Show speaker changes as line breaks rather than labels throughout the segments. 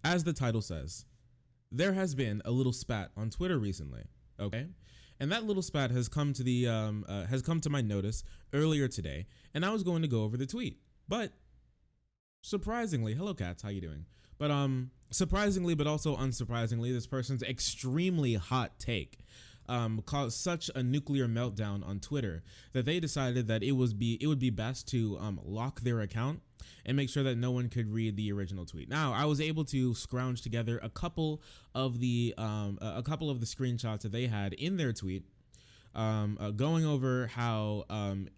as the title says, there has been a little spat on Twitter recently. Okay, and that little spat has come to the has come to my notice earlier today, and I was going to go over the tweet, but surprisingly, hello cats, how you doing? But surprisingly, but also unsurprisingly, this person's extremely hot take caused such a nuclear meltdown on Twitter that they decided that it would be best to lock their account and make sure that no one could read the original tweet. Now, I was able to scrounge together a couple of the screenshots that they had in their tweet, going over how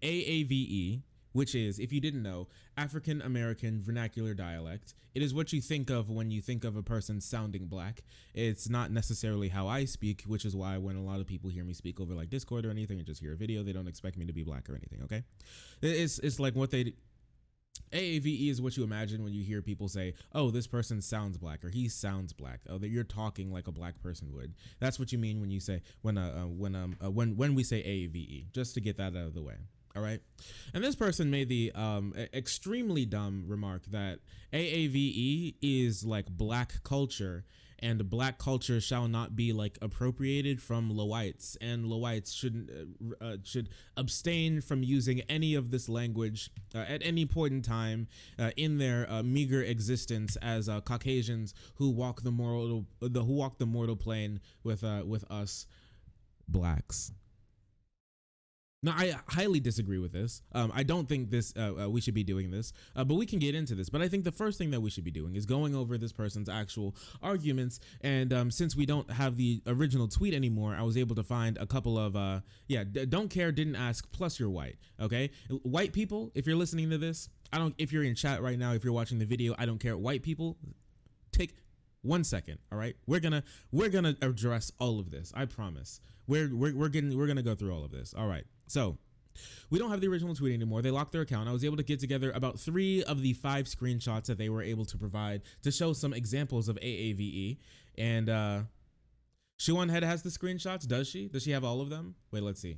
AAVE, which is, if you didn't know, African American vernacular dialect. It is what you think of when you think of a person sounding black. It's not necessarily how I speak, which is why when a lot of people hear me speak over like Discord or anything and just hear a video, they don't expect me to be black or anything, okay? It's like what they... AAVE is what you imagine when you hear people say, "Oh, this person sounds black," or "He sounds black." Oh, that you're talking like a black person would. That's what you mean when you say when we say AAVE. Just to get that out of the way. All right. And this person made the extremely dumb remark that AAVE is like black culture, and black culture shall not be like appropriated from Lowites, and Lowites should abstain from using any of this language at any point in time in their meager existence as Caucasians who walk the mortal plane with us blacks. No, I highly disagree with this. I don't think we should be doing this, but we can get into this. But I think the first thing that we should be doing is going over this person's actual arguments. And since we don't have the original tweet anymore, I was able to find a couple of, don't care, didn't ask, plus you're white, okay? White people, if you're listening to this, if you're in chat right now, if you're watching the video, I don't care. White people, take 1 second, all right? We're gonna address all of this, I promise. We're gonna go through all of this, all right? So we don't have the original tweet anymore. They locked their account. I was able to get together about 3 of the 5 screenshots that they were able to provide to show some examples of AAVE. And Shuan Head has the screenshots. Does she? Does she have all of them? Wait, let's see.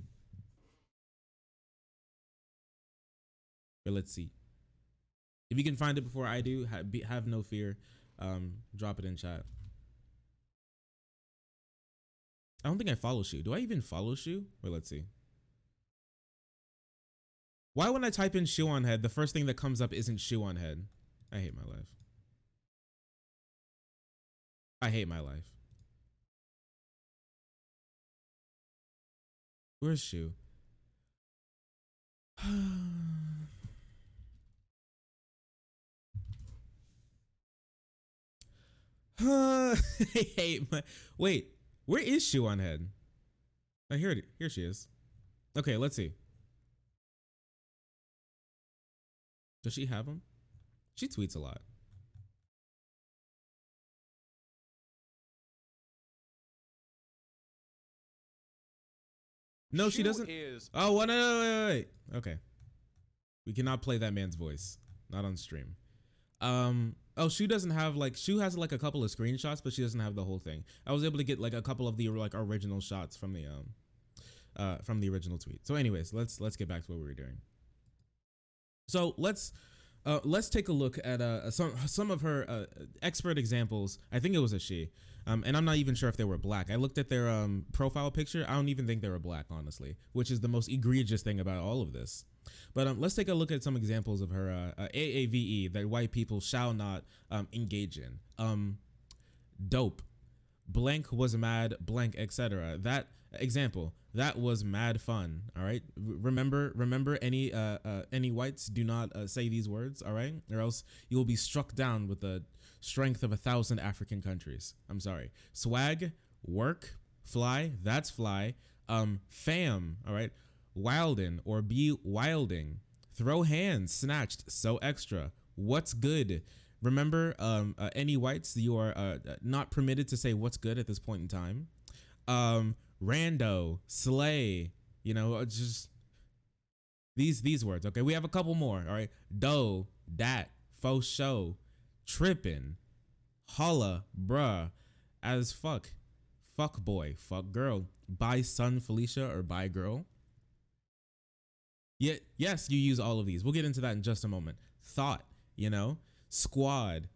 If you can find it before I do, have no fear. Drop it in chat. I don't think I follow Shu. Do I even follow Shu? Wait, let's see. Why when I type in Shoe on Head, the first thing that comes up isn't Shoe on Head? I hate my life. I hate my life. Where's Shoe? I hate my... Wait, where is Shoe on Head? Oh, here she is. Okay, let's see. Does she have them? She tweets a lot. No, she doesn't. Oh, what? Wait. Okay. We cannot play that man's voice. Not on stream. Oh, Shu doesn't have like, Shu has like a couple of screenshots, but she doesn't have the whole thing. I was able to get like a couple of the like original shots from the original tweet. So anyways, let's get back to what we were doing. So let's take a look at some of her expert examples. I think it was a she, and I'm not even sure if they were black. I looked at their profile picture. I don't even think they were black, honestly, which is the most egregious thing about all of this. But let's take a look at some examples of her AAVE that white people shall not engage in. Dope, blank was mad, blank, etc. That example, that was mad fun. All right, remember any whites do not say these words, all right, or else you will be struck down with the strength of 1,000 African countries. I'm sorry. Swag, work, fly, that's fly. Fam, all right, wildin' or be wilding. Throw hands, snatched, so extra. What's good? Remember, any whites, you are not permitted to say what's good at this point in time. Rando, slay, you know, just these words. Okay, we have a couple more. All right, dough, dat, faux show, trippin', holla, bruh, as fuck boy, fuck girl, bye son Felicia or bye girl. Yeah, yes, you use all of these. We'll get into that in just a moment. Thought, you know, squad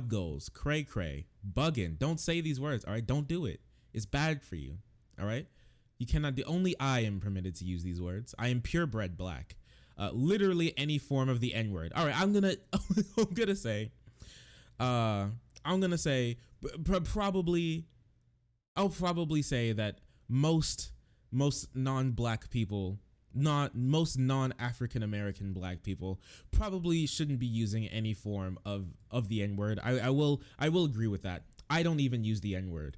goals, cray cray, bugging. Don't say these words, all right? Don't do it. It's bad for you, all right? You cannot do, only I am permitted to use these words. I am purebred black. Literally any form of the N word. All right, I'm gonna say, probably, I'll probably say that most non-black people, not most non-African American black people, probably shouldn't be using any form of the N word. I will agree with that. I don't even use the N word.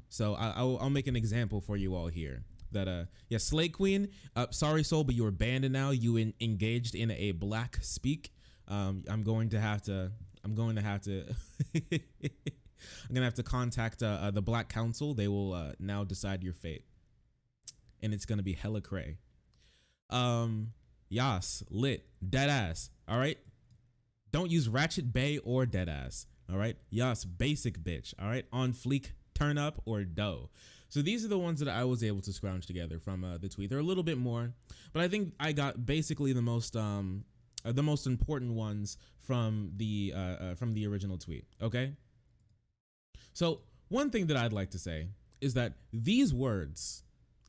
So I'll make an example for you all here. That yeah, Slay Queen. Sorry, soul, but you were banned now. You engaged in a black speak. I'm going to have to. I'm gonna have to contact the Black Council. They will now decide your fate, and it's gonna be hella cray. Yas, lit, deadass. All right, don't use Ratchet Bay or deadass. All right, Yas, basic bitch. All right, on fleek, turn up or dough. So these are the ones that I was able to scrounge together from the tweet. There are a little bit more, but I think I got basically the most important ones from the original tweet. Okay. So one thing that I'd like to say is that these words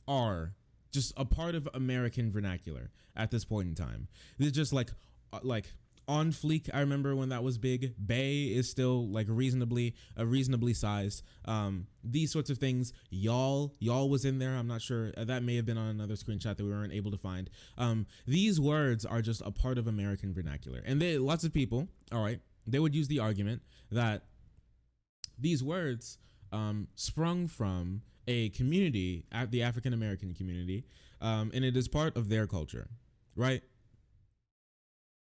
are just a part of American vernacular at this point in time. They're just like on fleek. I remember when that was big. Bay is still like reasonably sized. These sorts of things. Y'all was in there. I'm not sure. That may have been on another screenshot that we weren't able to find. These words are just a part of American vernacular, and lots of people, all right, they would use the argument that these words sprung from a community, the African American community, and it is part of their culture, right?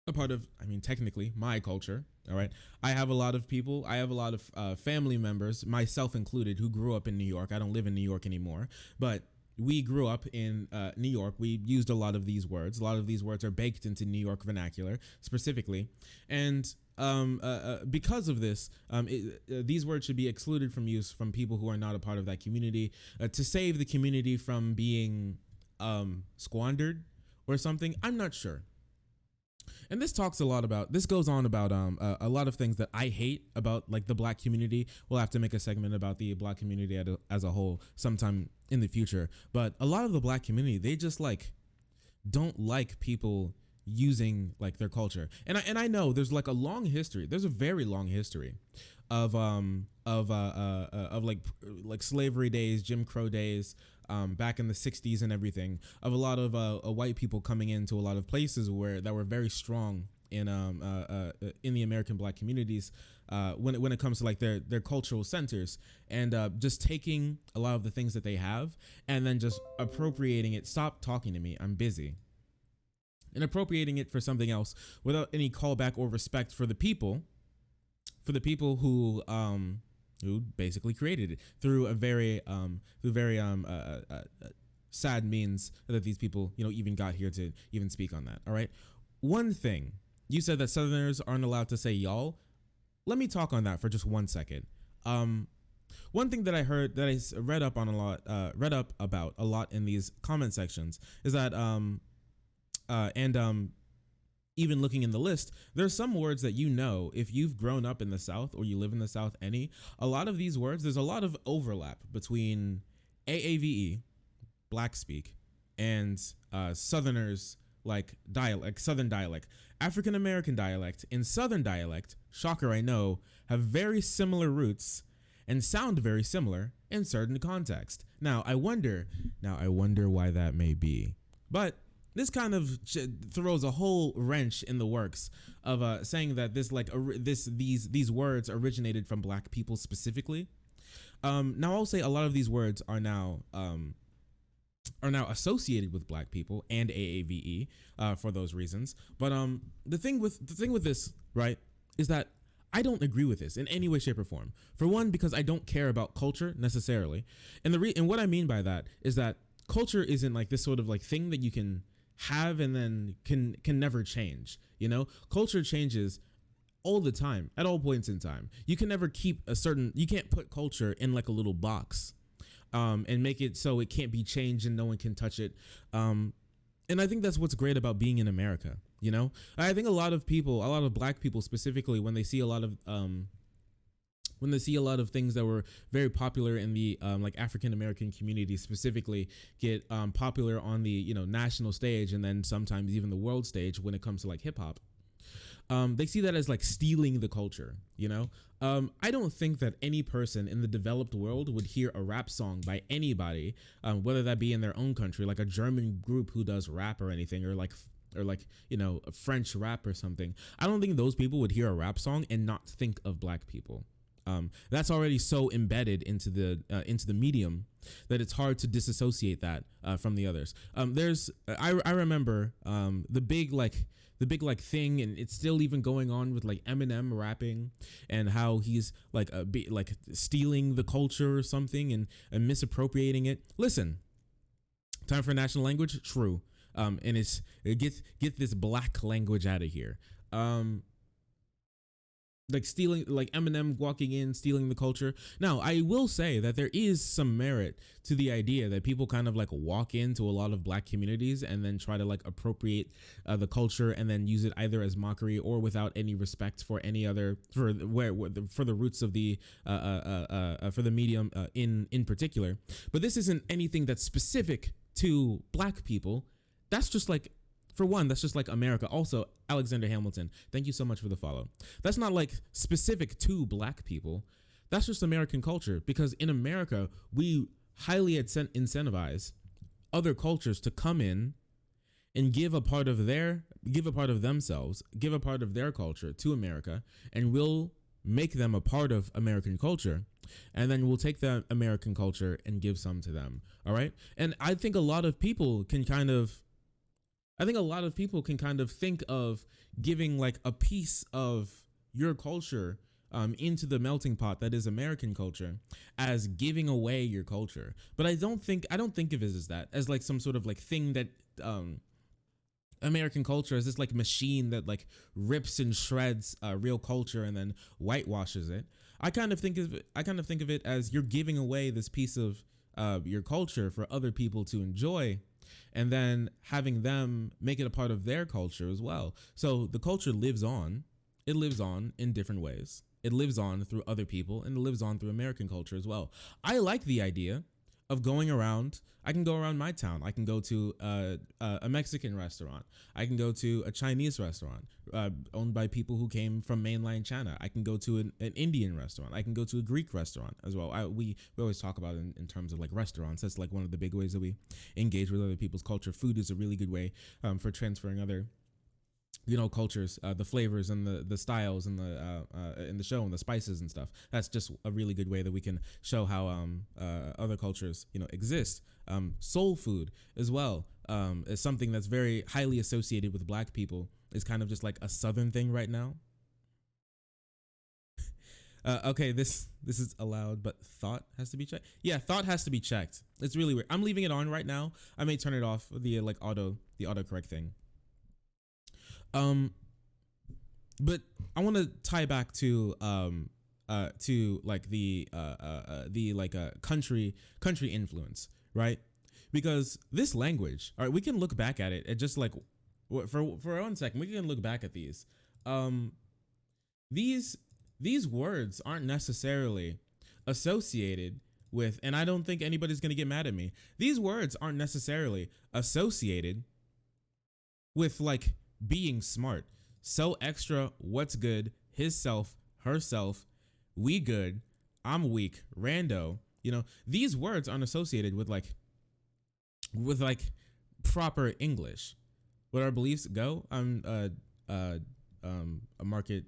A part of, I mean, technically my culture. All right. I have a lot of people. I have a lot of family members, myself included, who grew up in New York. I don't live in New York anymore, but we grew up in New York. We used a lot of these words. A lot of these words are baked into New York vernacular specifically. And because of this, these words should be excluded from use from people who are not a part of that community, to save the community from being squandered or something. I'm not sure. And this goes on about a lot of things that I hate about like the black community. We'll have to make a segment about the black community as a whole sometime in the future. But a lot of the black community, they just like don't like people using like their culture. And I know there's like a long history. There's a very long history of like slavery days, Jim Crow days, back in the 60s and everything, of a lot of white people coming into a lot of places that were very strong in the American black communities, when it comes to like their cultural centers, and just taking a lot of the things that they have and then just appropriating it. Stop talking to me, I'm busy. And appropriating it for something else without any callback or respect for the people who basically created it through very sad means that these people, even got here to even speak on that. All right. One thing, you said that Southerners aren't allowed to say y'all. Let me talk on that for just 1 second. One thing that I heard, that I read up about a lot in these comment sections, is that even looking in the list, there's some words that, if you've grown up in the South or you live in the South a lot of these words, there's a lot of overlap between AAVE, black speak, and Southerners, like dialect, Southern dialect. African American dialect and Southern dialect, shocker I know, have very similar roots and sound very similar in certain context. Now I wonder why that may be. But this kind of throws a whole wrench in the works of saying that these words originated from black people specifically. Now I'll say a lot of these words are now associated with black people and AAVE for those reasons. But the thing with this, right, is that I don't agree with this in any way, shape, or form. For one, because I don't care about culture necessarily, and and what I mean by that is that culture isn't like this sort of like thing that you can have and then can never change. Culture changes all the time, at all points in time. You can never keep you can't put culture in like a little box and make it so it can't be changed and no one can touch it. And I think that's what's great about being in America. You know, I think a lot of people, a lot of black people specifically, when they see a lot of things that were very popular in the like African American community specifically get popular on the, you know, national stage, and then sometimes even the world stage when it comes to like hip hop. They see that as like stealing the culture, you know? I don't think that any person in the developed world would hear a rap song by anybody, whether that be in their own country, like a German group who does rap or anything, or like, you know, a French rap or something. I don't think those people would hear a rap song and not think of black people. That's already so embedded into the medium that it's hard to disassociate that from the others. I remember the big thing, and it's still even going on with like Eminem rapping and how he's like like stealing the culture or something and misappropriating it. Listen, time for national language, true, and get this black language out of here. Like stealing, like Eminem walking in, stealing the culture. Now, I will say that there is some merit to the idea that people kind of like walk into a lot of black communities and then try to like appropriate the culture and then use it either as mockery or without any respect for any other, for the roots of the for the medium in particular. But this isn't anything that's specific to black people. That's just like, for one, that's just like America. Also, Alexander Hamilton, thank you so much for the follow. That's not like specific to black people. That's just American culture, because in America, we highly incentivize other cultures to come in and give a part of themselves, give a part of their culture to America, and we'll make them a part of American culture. And then we'll take that American culture and give some to them. All right. And I think a lot of people can kind of think of giving like a piece of your culture into the melting pot that is American culture as giving away your culture. But I don't think of it as that, as like some sort of like thing that American culture is this like machine that like rips and shreds real culture and then whitewashes it. I kind of think of it as you're giving away this piece of your culture for other people to enjoy, and then having them make it a part of their culture as well. So the culture lives on. It lives on in different ways. It lives on through other people, and it lives on through American culture as well. I like the idea of going around. I can go around my town. I can go to a Mexican restaurant. I can go to a Chinese restaurant owned by people who came from mainland China. I can go to an Indian restaurant. I can go to a Greek restaurant as well. We always talk about it in terms of like restaurants. That's like one of the big ways that we engage with other people's culture. Food is a really good way for transferring other, you know, cultures, the flavors and the styles and in the show and the spices and stuff. That's just a really good way that we can show how other cultures, you know, exist. Soul food as well is something that's very highly associated with black people. It's kind of just like a Southern thing right now. Okay, this is allowed, but thought has to be checked. Yeah, thought has to be checked. It's really weird. I'm leaving it on right now. I may turn it off, the autocorrect thing. But I want to tie back to like the country influence, right? Because this language, all right, we can look back at it and just like for 1 second, we can look back at these. These words aren't necessarily associated with, and I don't think anybody's gonna get mad at me. These words aren't necessarily associated with like being smart. So extra, what's good, his self, herself, we good, I'm weak, rando. You know, these words aren't associated with like proper English. What our beliefs go, I'm a market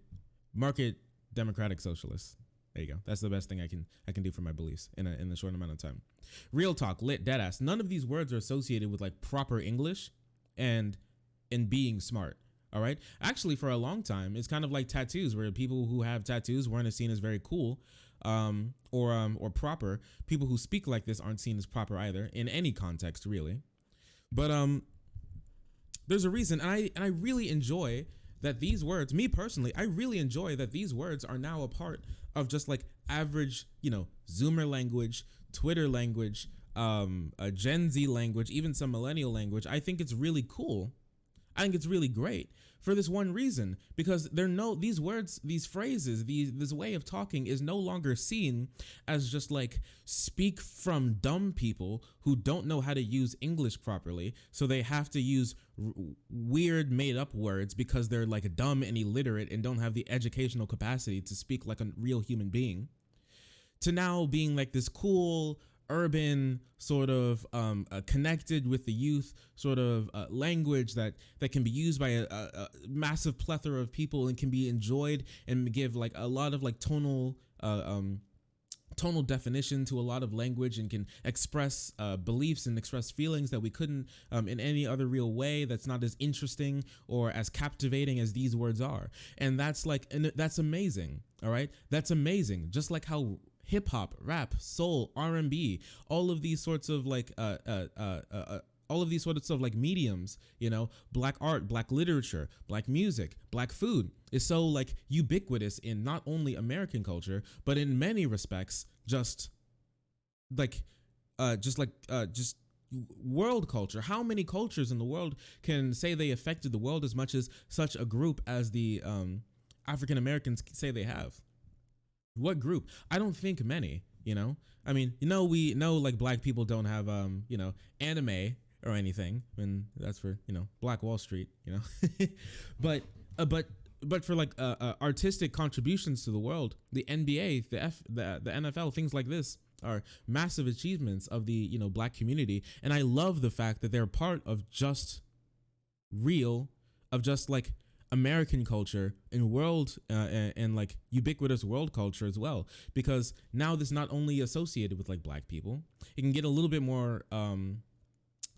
democratic socialist. There you go. That's the best thing I can do for my beliefs in a short amount of time. Real talk, lit, deadass. None of these words are associated with like proper English and being smart. All right. Actually, for a long time, it's kind of like tattoos, where people who have tattoos weren't seen as very cool, or proper. People who speak like this aren't seen as proper either in any context, really. But there's a reason, and I really enjoy that these words. Me personally, I really enjoy that these words are now a part of just like average, you know, Zoomer language, Twitter language, a Gen Z language, even some millennial language, I think it's really cool. I think it's really great for this one reason, because there no these words, these phrases, this way of talking is no longer seen as just like speak from dumb people who don't know how to use English properly, so they have to use weird made up words because they're like dumb and illiterate and don't have the educational capacity to speak like a real human being, to now being like this cool urban sort of connected with the youth sort of language that can be used by a massive plethora of people and can be enjoyed and give like a lot of like tonal definition to a lot of language, and can express beliefs and express feelings that we couldn't in any other real way, that's not as interesting or as captivating as these words are. And that's like, and that's amazing. All right, that's amazing. Just like how hip hop, rap, soul, R&B, all of these sorts of like all of these sorts of like mediums, you know, black art, black literature, black music, black food is so like ubiquitous in not only American culture, but in many respects, just world culture. How many cultures in the world can say they affected the world as much as such a group as the African Americans say they have? What group? I don't think many, you know? I mean, you know, we know like black people don't have, you know, anime or anything, and that's for, you know, Black Wall Street, you know? but for like artistic contributions to the world, the NBA, the NFL, things like this are massive achievements of the, you know, black community. And I love the fact that they're part of just like American culture and world and like ubiquitous world culture as well, because now this not only associated with like black people, it can get a little bit more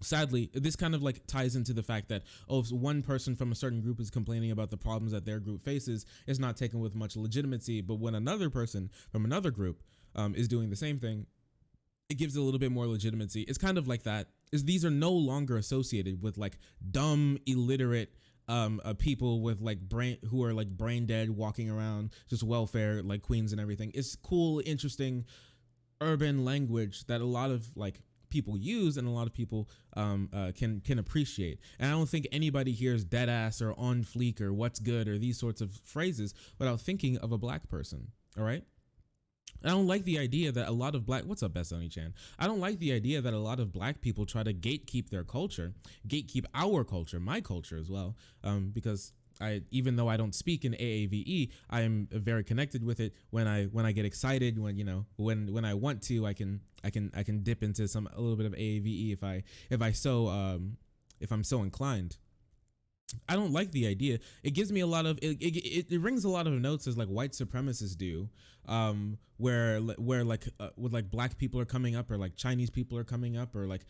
sadly, this kind of like ties into the fact that, oh, if one person from a certain group is complaining about the problems that their group faces, it's not taken with much legitimacy. But when another person from another group is doing the same thing, it gives it a little bit more legitimacy. It's kind of like that. Is these are no longer associated with like dumb, illiterate people with like who are like brain dead, walking around just welfare like queens and everything. It's cool, interesting urban language that a lot of like people use and a lot of people can appreciate. And I don't think anybody hears Deadass or on fleek or what's good or these sorts of phrases without thinking of a black person. All right. I don't like the idea that a lot of what's up, Best Sony Chan? I don't like the idea that a lot of black people try to gatekeep their culture, gatekeep our culture, my culture as well, because even though I don't speak in AAVE, I am very connected with it. When I get excited, when I want to, I can dip into a little bit of AAVE if I'm so inclined. I don't like the idea. It gives me a lot of it rings a lot of notes as like white supremacists do, where like with like black people are coming up, or like Chinese people are coming up, or like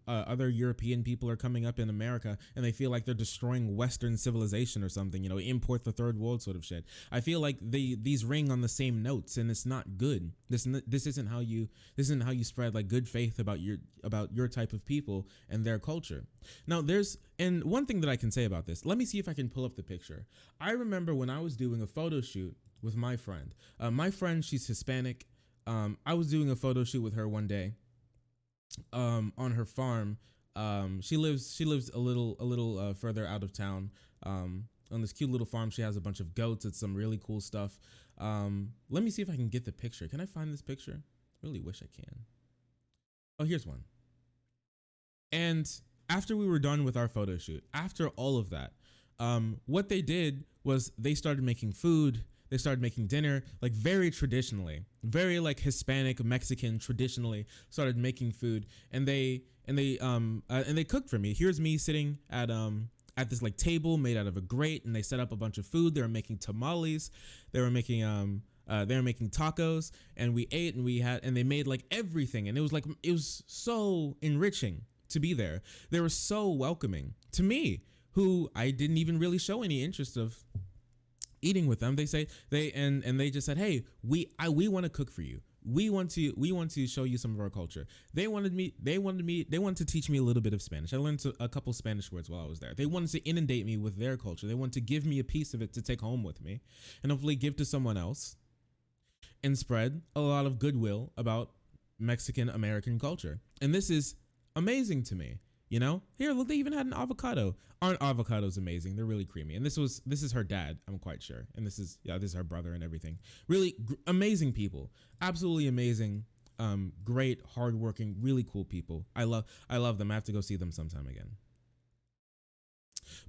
other European people are coming up in America, and they feel like they're destroying Western civilization or something, you know, import the third world sort of shit. I feel like these ring on the same notes, and it's not good. This isn't how you spread like good faith about your type of people and their culture. Now and one thing that I can say about this, let me see if I can pull up the picture. I remember when I was doing a photo shoot with my friend. My friend, she's Hispanic. I was doing a photo shoot with her one day on her farm. She lives a little further out of town. On this cute little farm, she has a bunch of goats. It's some really cool stuff. Let me see if I can get the picture. Can I find this picture? Really wish I can. Oh, here's one. And after we were done with our photo shoot, after all of that, what they did was they started making food. They started making dinner, like very traditionally, very like Hispanic, Mexican, traditionally started making food. And they cooked for me. Here's me sitting at this like table made out of a grate, and they set up a bunch of food. They were making tamales. They were making tacos, and we ate, and they made like everything. And it was so enriching to be there. They were so welcoming to me, who I didn't even really show any interest of eating with them. They just said, hey, we want to cook for you. We want to show you some of our culture. They wanted to teach me a little bit of Spanish. I learned a couple Spanish words while I was there. They wanted to inundate me with their culture. They wanted to give me a piece of it to take home with me and hopefully give to someone else, and spread a lot of goodwill about Mexican American culture. And this is amazing to me. You know, here, look, they even had an avocado. Aren't avocados amazing? They're really creamy. And this is her dad, I'm quite sure. And this is her brother and everything. Really amazing people, absolutely amazing, great, hardworking, really cool people. I love them. I have to go see them sometime again.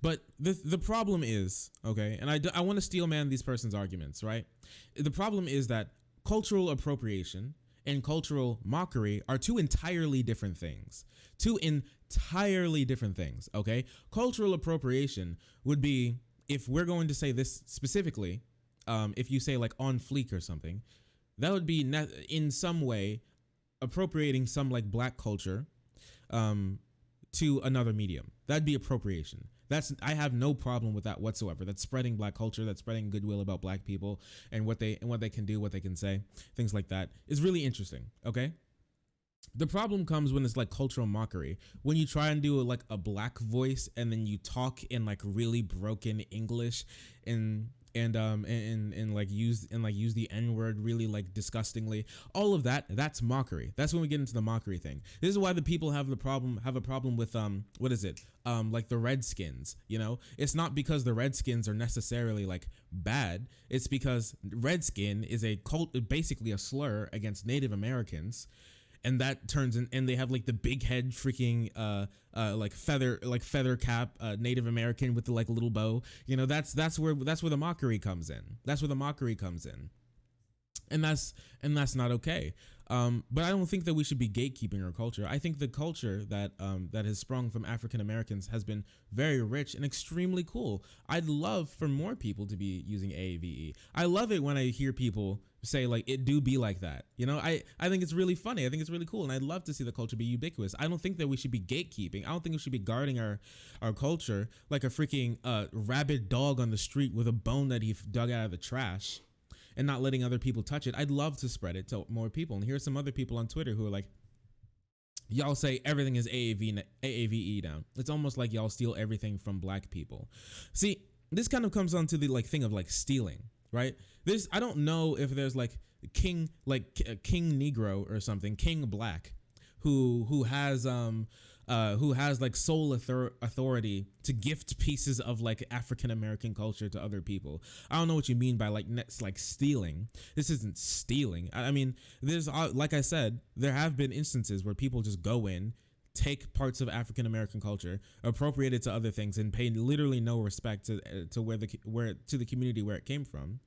But the problem is, okay, and I want to steel man these person's arguments, right? The problem is that cultural appropriation and cultural mockery are two entirely different things. Two entirely different things, okay? Cultural appropriation would be, if we're going to say this specifically, if you say like on fleek or something, that would be in some way appropriating some like black culture to another medium. That'd be appropriation. I have no problem with that whatsoever. That's spreading black culture. That's spreading goodwill about black people and what they can do, what they can say, things like that. Is really interesting. Okay. The problem comes when it's like cultural mockery. When you try and do like a black voice and then you talk in like really broken English and like use the N-word really like disgustingly. All of that's mockery. That's when we get into the mockery thing. This is why the people have a problem with what is it? Like the Redskins, you know? It's not because the Redskins are necessarily like bad. It's because Redskin is basically a slur against Native Americans. And that turns in, and they have like the big head freaking like feather cap Native American with the like little bow. You know, that's where the mockery comes in. That's where the mockery comes in. And that's not okay. But I don't think that we should be gatekeeping our culture. I think the culture that has sprung from African Americans has been very rich and extremely cool. I'd love for more people to be using AAVE. I love it when I hear people say like it do be like that. You know, I think it's really funny. I think it's really cool, and I'd love to see the culture be ubiquitous. I don't think that we should be gatekeeping. I don't think we should be guarding our culture like a freaking rabid dog on the street with a bone that he dug out of the trash, and not letting other people touch it. I'd love to spread it to more people. And here's some other people on Twitter who are like, y'all say everything is AAVE down. It's almost like y'all steal everything from black people. See, this kind of comes on to the like thing of like stealing, right? I don't know if there's like King Negro or something, King Black, who has like sole authority to gift pieces of like African American culture to other people. I don't know what you mean by like stealing. This isn't stealing. I mean, there's like I said, there have been instances where people just go in, take parts of African American culture, appropriate it to other things, and pay literally no respect to the community where it came from.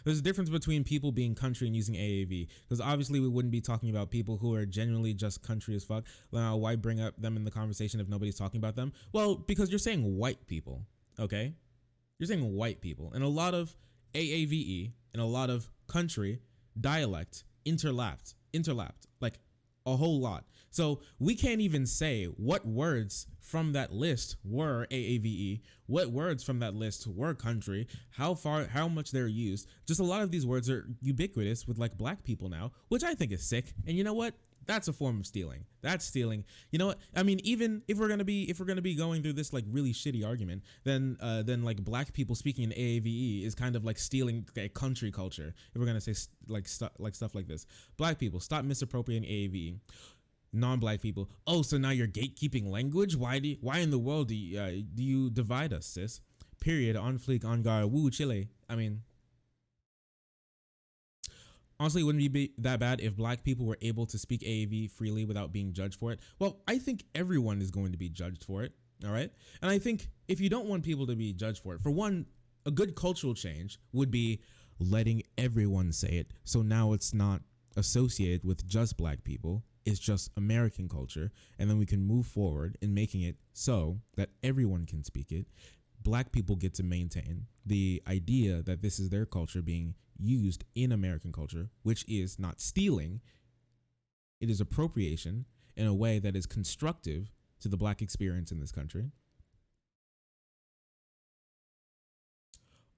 There's a difference between people being country and using AAV, because obviously we wouldn't be talking about people who are genuinely just country as fuck. Now, why bring up them in the conversation if nobody's talking about them? Well, because you're saying white people, okay? You're saying white people, and a lot of AAVE and a lot of country dialect interlapped, like a whole lot. So we can't even say what words from that list were AAVE, what words from that list were country, how much they're used. Just a lot of these words are ubiquitous with like black people now, which I think is sick. And you know what? That's a form of stealing. That's stealing. You know what? I mean, even if we're gonna be going through this like really shitty argument, then like black people speaking in AAVE is kind of like stealing a country culture. If we're gonna say stuff like this, black people, stop misappropriating AAVE. Non-black people, oh, so now you're gatekeeping language? Why in the world do you divide us, sis? Period. On fleek, on guard. Woo, Chile. I mean, honestly, it wouldn't be that bad if black people were able to speak AAV freely without being judged for it. Well, I think everyone is going to be judged for it, all right? And I think if you don't want people to be judged for it, for one, a good cultural change would be letting everyone say it, so now it's not associated with just black people. It's just American culture, and then we can move forward in making it so that everyone can speak it. Black people get to maintain the idea that this is their culture being used in American culture, which is not stealing. It is appropriation in a way that is constructive to the black experience in this country.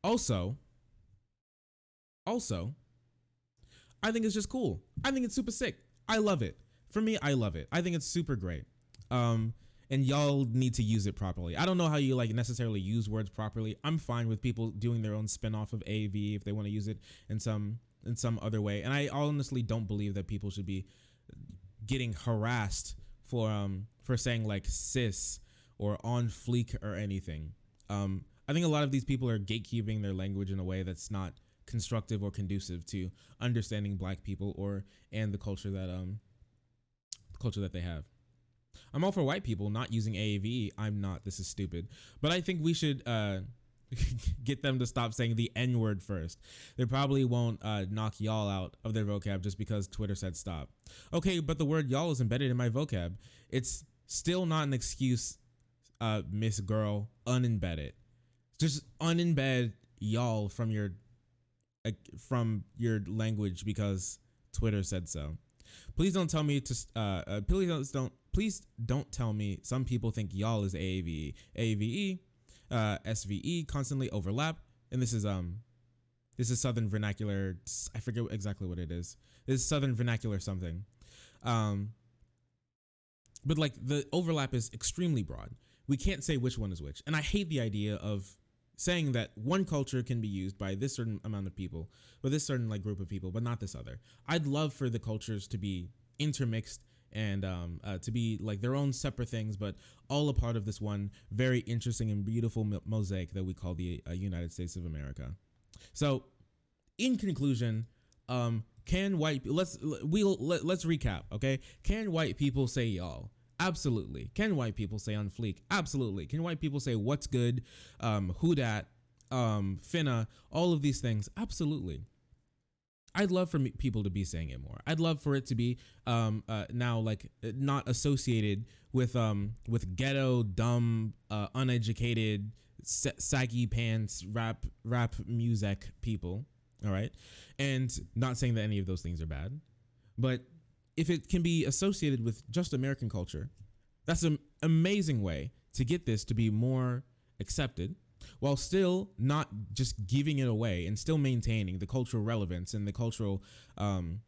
Also, I think it's just cool. I think it's super sick. I love it. For me, I love it. I think it's super great. And y'all need to use it properly. I don't know how you like necessarily use words properly. I'm fine with people doing their own spin-off of AAV if they want to use it in some other way. And I honestly don't believe that people should be getting harassed for saying like cis or on fleek or anything. I think a lot of these people are gatekeeping their language in a way that's not constructive or conducive to understanding Black people or and the culture that they have. I'm all for white people not using AAVE. I'm not. This is stupid. But I think we should get them to stop saying the N word first. They probably won't knock y'all out of their vocab just because Twitter said stop. Okay, but the word y'all is embedded in my vocab. It's still not an excuse, Miss Girl. Unembed it. Just unembed y'all from your language because Twitter said so. Please don't tell me to. Please don't tell me some people think y'all is AAVE. AAVE, SVE constantly overlap, and this is Southern vernacular. I forget exactly what it is. This is Southern vernacular something. But like the overlap is extremely broad. We can't say which one is which, and I hate the idea of saying that one culture can be used by this certain amount of people, or this certain like group of people, but not this other. I'd love for the cultures to be intermixed and to be like their own separate things, but all a part of this one very interesting and beautiful mosaic that we call the United States of America. So, in conclusion, can white let's recap, okay? Can white people say y'all? Absolutely. Can white people say on fleek? Absolutely. Can white people say what's good, who dat, finna, all of these things? Absolutely. I'd love for people to be saying it more. I'd love for it to be now like not associated with ghetto, dumb, uneducated, saggy pants, rap music people. All right, and not saying that any of those things are bad, but if it can be associated with just American culture, that's an amazing way to get this to be more accepted, while still not just giving it away and still maintaining the cultural relevance and the cultural and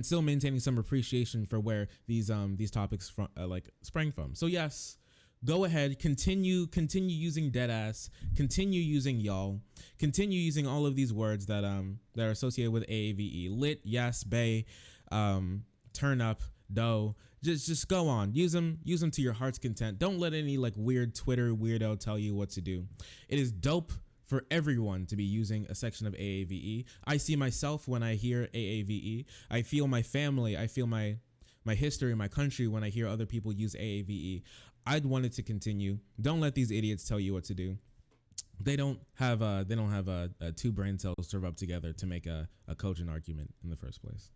still maintaining some appreciation for where these topics like sprang from. So yes, go ahead, continue using Deadass, continue using y'all, continue using all of these words that are associated with AAVE. Lit, yes, bay, turn up, dough. Just go on. Use them to your heart's content. Don't let any like weird Twitter weirdo tell you what to do. It is dope for everyone to be using a section of AAVE. I see myself when I hear AAVE. I feel my family. I feel my history, my country when I hear other people use AAVE. I'd want it to continue. Don't let these idiots tell you what to do. They don't have two brain cells to rub together to make a cogent argument in the first place.